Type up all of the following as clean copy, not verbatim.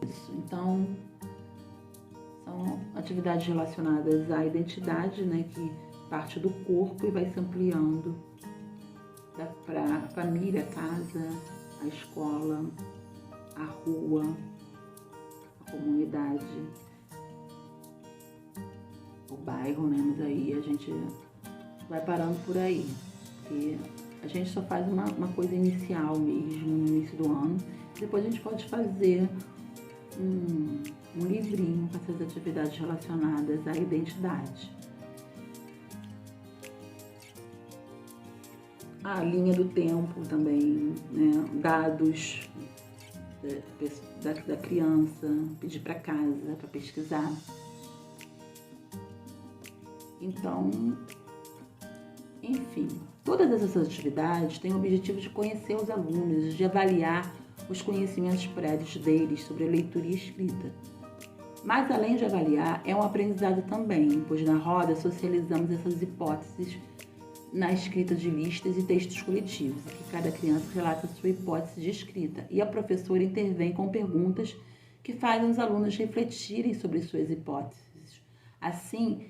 Isso. Então, são atividades relacionadas à identidade, né, que parte do corpo e vai se ampliando para a família, a casa, a escola, a rua, a comunidade, o bairro, né? Mas aí a gente vai parando por aí, porque a gente só faz uma coisa inicial mesmo, no início do ano. Depois a gente pode fazer um livrinho com essas atividades relacionadas à identidade. A linha do tempo também, né? Dados da criança, pedir para casa, para pesquisar. Então, enfim, todas essas atividades têm o objetivo de conhecer os alunos, de avaliar os conhecimentos prévios deles sobre a leitura e escrita. Mas, além de avaliar, é um aprendizado também, pois na roda socializamos essas hipóteses na escrita de listas e textos coletivos, em que cada criança relata sua hipótese de escrita e a professora intervém com perguntas que fazem os alunos refletirem sobre suas hipóteses. Assim,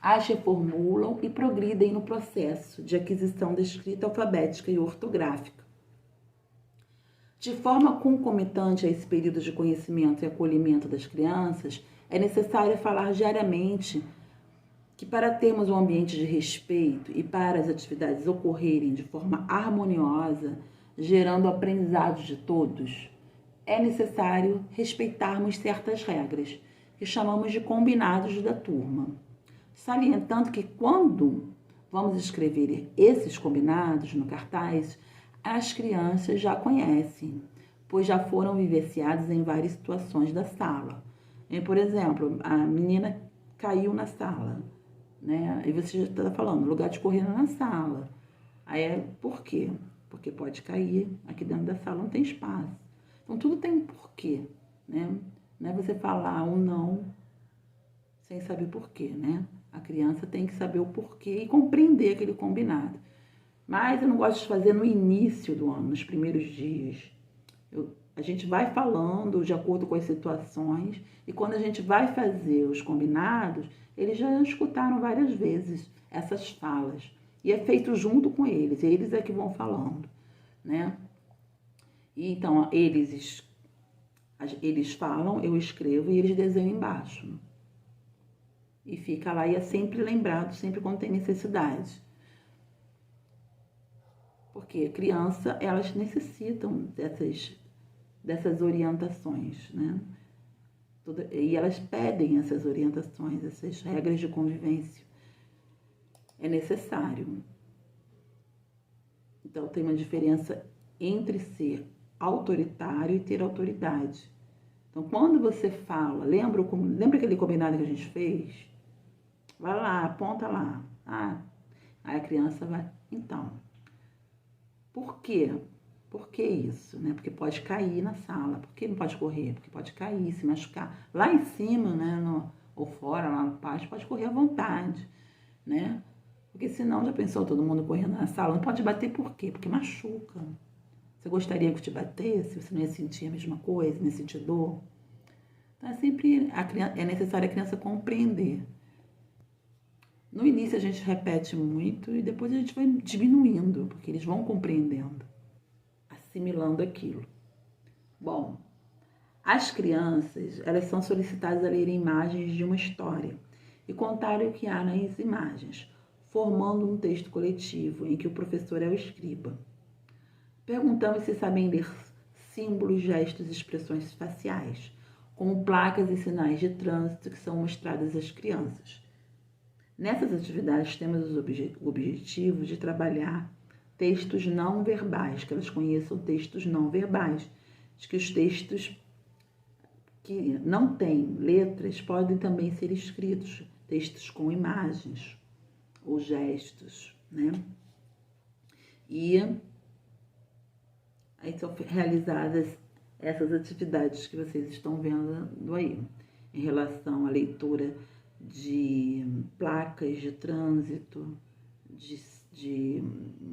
as reformulam e progridem no processo de aquisição da escrita alfabética e ortográfica. De forma concomitante a esse período de conhecimento e acolhimento das crianças, é necessário falar diariamente que para termos um ambiente de respeito e para as atividades ocorrerem de forma harmoniosa, gerando o aprendizado de todos, é necessário respeitarmos certas regras, que chamamos de combinados da turma. Salientando que quando vamos escrever esses combinados no cartaz, as crianças já conhecem, pois já foram vivenciadas em várias situações da sala. Por exemplo, a menina caiu na sala, né? Aí você já está falando, lugar de correr na sala. Aí por quê? Porque pode cair, aqui dentro da sala não tem espaço. Então tudo tem um porquê, né? Não é você falar um não sem saber porquê, né? A criança tem que saber o porquê e compreender aquele combinado. Mas eu não gosto de fazer no início do ano, nos primeiros dias. A gente vai falando de acordo com as situações e quando a gente vai fazer os combinados, eles já escutaram várias vezes essas falas. E é feito junto com eles é que vão falando, né? E então, eles falam, eu escrevo e eles desenham embaixo. E fica lá e é sempre lembrado, sempre quando tem necessidade. Porque criança, elas necessitam dessas orientações, né? E elas pedem essas orientações, essas regras de convivência. É necessário. Então, tem uma diferença entre ser autoritário e ter autoridade. Então, quando você fala, lembra aquele combinado que a gente fez? Vai lá, aponta lá. Aí a criança vai, então, por quê? Por que isso? Né? Porque pode cair na sala. Por que não pode correr? Porque pode cair, se machucar. Lá em cima, né, ou fora, lá no pátio, pode correr à vontade, né? Porque senão, já pensou todo mundo correndo na sala? Não pode bater por quê? Porque machuca. Você gostaria que te batesse? Você não ia sentir a mesma coisa, não ia sentir dor? Então, é necessário a criança compreender. No início a gente repete muito e depois a gente vai diminuindo, porque eles vão compreendendo, assimilando aquilo. Bom, as crianças, elas são solicitadas a ler imagens de uma história e contar o que há nas imagens, formando um texto coletivo em que o professor é o escriba. Perguntamos se sabem ler símbolos, gestos e expressões faciais, como placas e sinais de trânsito que são mostradas às crianças. Nessas atividades temos o objetivo de trabalhar textos não verbais, que elas conheçam textos não verbais, de que os textos que não têm letras podem também ser escritos, textos com imagens ou gestos, né? E aí são realizadas essas atividades que vocês estão vendo aí, em relação à leitura de placas de trânsito, de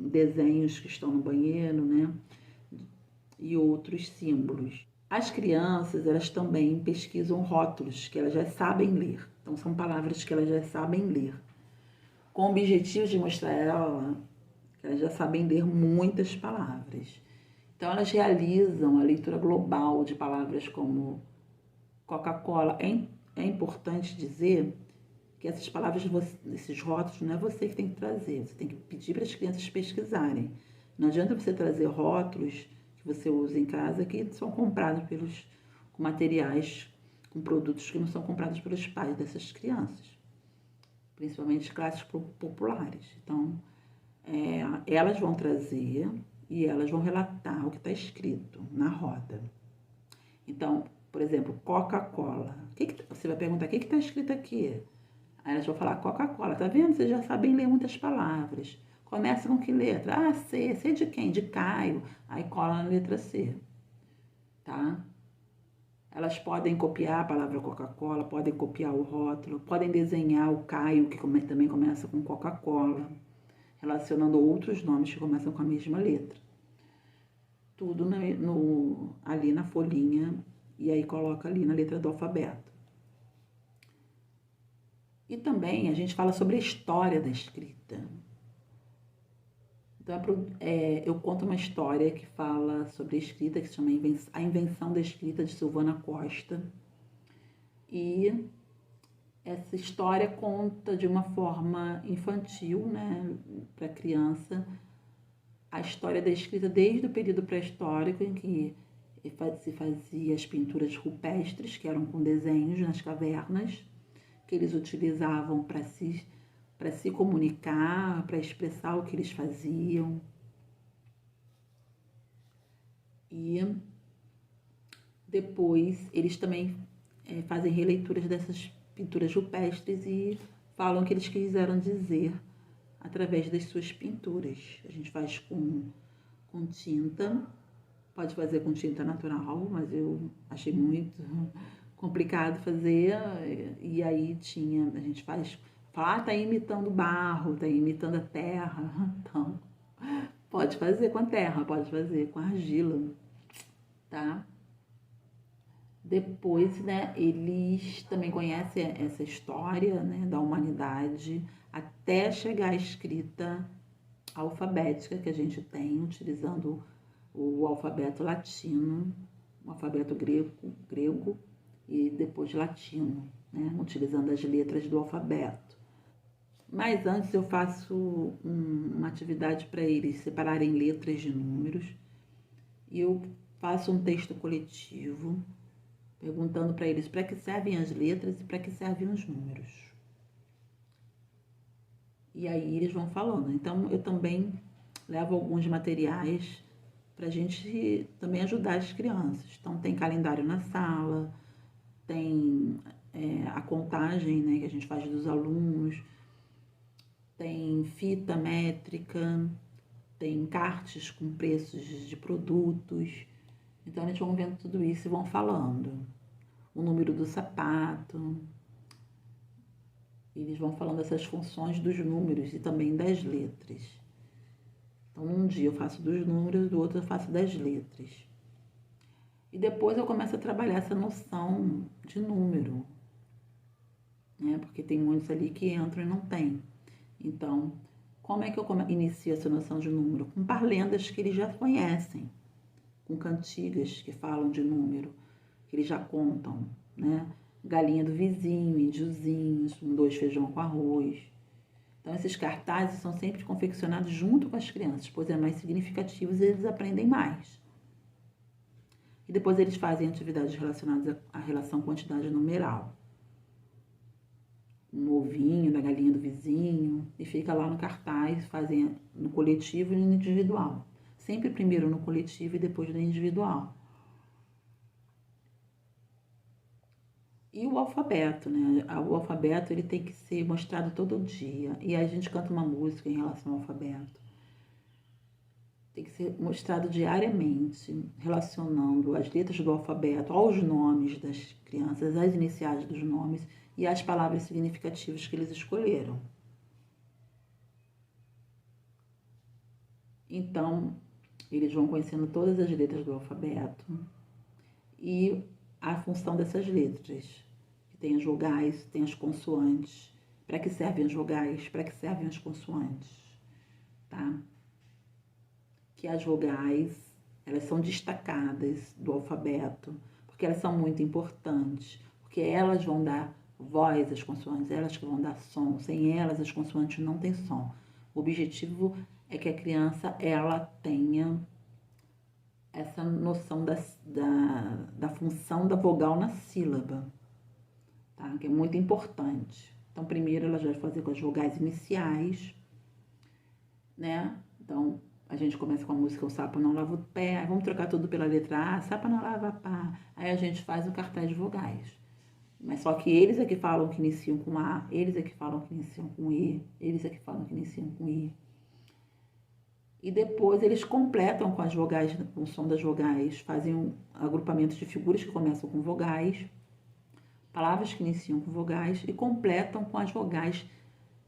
desenhos que estão no banheiro, né? E outros símbolos. As crianças, elas também pesquisam rótulos que elas já sabem ler. Então, são palavras que elas já sabem ler. Com o objetivo de mostrar a ela que elas já sabem ler muitas palavras. Então, elas realizam a leitura global de palavras como Coca-Cola. É importante dizer que essas palavras, esses rótulos, não é você que tem que trazer. Você tem que pedir para as crianças pesquisarem. Não adianta você trazer rótulos que você usa em casa que são comprados com materiais, com produtos que não são comprados pelos pais dessas crianças, principalmente classes populares. Então, elas vão trazer e elas vão relatar o que está escrito na roda. Então, por exemplo, Coca-Cola. Você vai perguntar, o que está escrito aqui? Aí elas vão falar Coca-Cola. Tá vendo? Vocês já sabem ler muitas palavras. Começa com que letra? Ah, C. C de quem? De Caio. Aí cola na letra C. Tá? Elas podem copiar a palavra Coca-Cola, podem copiar o rótulo, podem desenhar o Caio, que também começa com Coca-Cola, relacionando outros nomes que começam com a mesma letra. Tudo ali na folhinha, e aí coloca ali na letra do alfabeto. E também a gente fala sobre a história da escrita. Então, eu conto uma história que fala sobre a escrita, que se chama A Invenção da Escrita, de Silvana Costa. E essa história conta de uma forma infantil, né, para criança, a história da escrita desde o período pré-histórico, em que se fazia as pinturas rupestres, que eram com desenhos nas cavernas, que eles utilizavam para se comunicar, para expressar o que eles faziam. E depois eles também fazem releituras dessas pinturas rupestres e falam o que eles quiseram dizer através das suas pinturas. A gente faz com tinta, pode fazer com tinta natural, mas eu achei muito complicado fazer, e aí a gente fala, tá imitando barro, tá imitando a terra. Então, pode fazer com a terra, pode fazer com argila, tá? Depois, né, eles também conhecem essa história, né, da humanidade até chegar à escrita alfabética que a gente tem, utilizando o alfabeto latino, o alfabeto grego e depois latino, né, utilizando as letras do alfabeto. Mas antes eu faço uma atividade para eles separarem letras de números e eu faço um texto coletivo perguntando para eles para que servem as letras e para que servem os números. E aí eles vão falando. Então eu também levo alguns materiais para a gente também ajudar as crianças. Então tem calendário na sala, tem a contagem, né, que a gente faz dos alunos, tem fita métrica, tem cartas com preços de produtos. Então eles vão vendo tudo isso e vão falando. O número do sapato. Eles vão falando essas funções dos números e também das letras. Então, um dia eu faço dos números, do outro eu faço das letras. E depois eu começo a trabalhar essa noção de número, né? Porque tem muitos ali que entram e não tem. Então, como é que eu inicio essa noção de número? Com parlendas que eles já conhecem, com cantigas que falam de número, que eles já contam, né? Galinha do vizinho, índiozinhos, 2 feijão com arroz. Então, esses cartazes são sempre confeccionados junto com as crianças, pois é mais significativos e eles aprendem mais. E depois eles fazem atividades relacionadas à relação quantidade numeral. Um ovinho da galinha do vizinho, e fica lá no cartaz, fazem no coletivo e no individual. Sempre primeiro no coletivo e depois no individual. E o alfabeto, né? O alfabeto ele tem que ser mostrado todo dia. E aí a gente canta uma música em relação ao alfabeto. Tem que ser mostrado diariamente, relacionando as letras do alfabeto aos nomes das crianças, às iniciais dos nomes e às palavras significativas que eles escolheram. Então, eles vão conhecendo todas as letras do alfabeto e a função dessas letras. Tem as vogais, tem as consoantes. Para que servem as vogais? Para que servem as consoantes? Tá? Que as vogais, elas são destacadas do alfabeto, porque elas são muito importantes, porque elas vão dar voz às consoantes, elas que vão dar som. Sem elas, as consoantes não têm som. O objetivo é que a criança, ela tenha essa noção da função da vogal na sílaba, tá? Que é muito importante. Então, primeiro ela já vai fazer com as vogais iniciais, né? Então, a gente começa com a música O Sapo Não Lava o Pé, aí vamos trocar tudo pela letra A, Sapo Não Lava Pá. Aí a gente faz o cartaz de vogais. Mas só que eles é que falam que iniciam com A, eles é que falam que iniciam com E, eles é que falam que iniciam com I. E depois eles completam com as vogais, com o som das vogais, fazem um agrupamento de figuras que começam com vogais, palavras que iniciam com vogais e completam com as vogais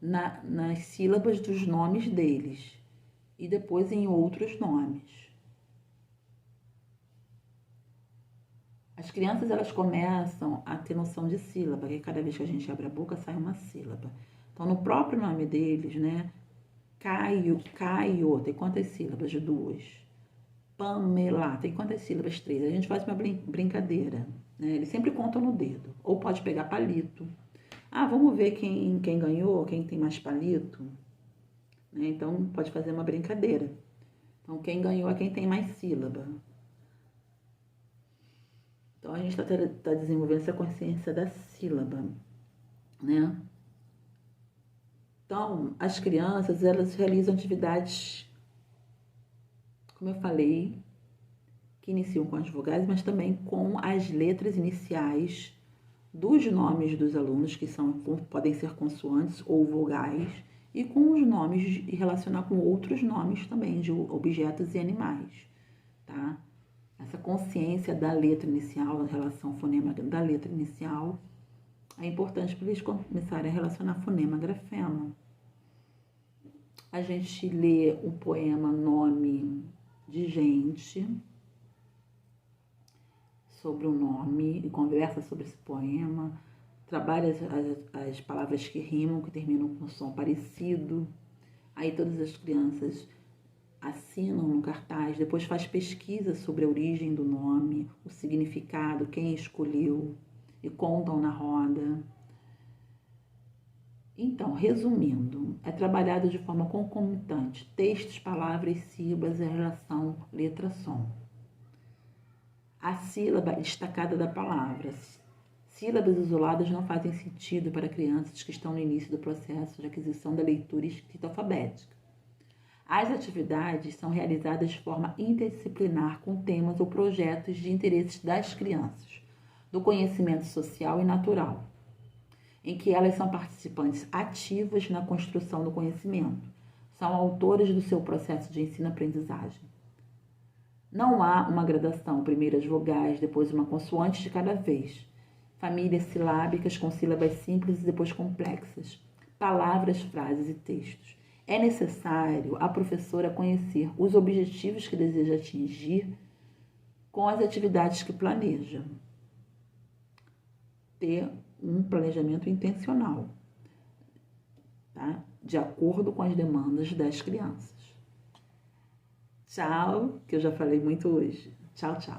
nas sílabas dos nomes deles e depois em outros nomes. As crianças, elas começam a ter noção de sílaba, que cada vez que a gente abre a boca sai uma sílaba. Então, no próprio nome deles, né? Caio, tem quantas sílabas? 2. Pamela, tem quantas sílabas? 3. A gente faz uma brincadeira, né? Eles sempre contam no dedo. Ou pode pegar palito. Ah, vamos ver quem ganhou, quem tem mais palito. Né? Então, pode fazer uma brincadeira. Então, quem ganhou é quem tem mais sílaba. Então, a gente está desenvolvendo essa consciência da sílaba, né? Então, as crianças, elas realizam atividades, como eu falei, que iniciam com as vogais, mas também com as letras iniciais dos nomes dos alunos, que podem ser consoantes ou vogais, e com os nomes, e relacionar com outros nomes também, de objetos e animais, tá? Essa consciência da letra inicial, a relação fonêmica da letra inicial, é importante para eles começarem a relacionar fonema-grafema. A gente lê o poema Nome de Gente, sobre o nome, e conversa sobre esse poema, trabalha as palavras que rimam, que terminam com som parecido. Aí todas as crianças assinam no cartaz, depois faz pesquisa sobre a origem do nome, o significado, quem escolheu, e contam na roda. Então, resumindo, é trabalhado de forma concomitante textos, palavras, sílabas e a relação letra-som. A sílaba destacada da palavra. Sílabas isoladas não fazem sentido para crianças que estão no início do processo de aquisição da leitura e escrita alfabética. As atividades são realizadas de forma interdisciplinar com temas ou projetos de interesses das crianças, do conhecimento social e natural, em que elas são participantes ativas na construção do conhecimento, são autoras do seu processo de ensino-aprendizagem. Não há uma gradação, primeiro as vogais, depois uma consoante de cada vez, famílias silábicas com sílabas simples e depois complexas, palavras, frases e textos. É necessário a professora conhecer os objetivos que deseja atingir com as atividades que planeja. Ter um planejamento intencional, tá? De acordo com as demandas das crianças. Tchau, que eu já falei muito hoje. Tchau, tchau.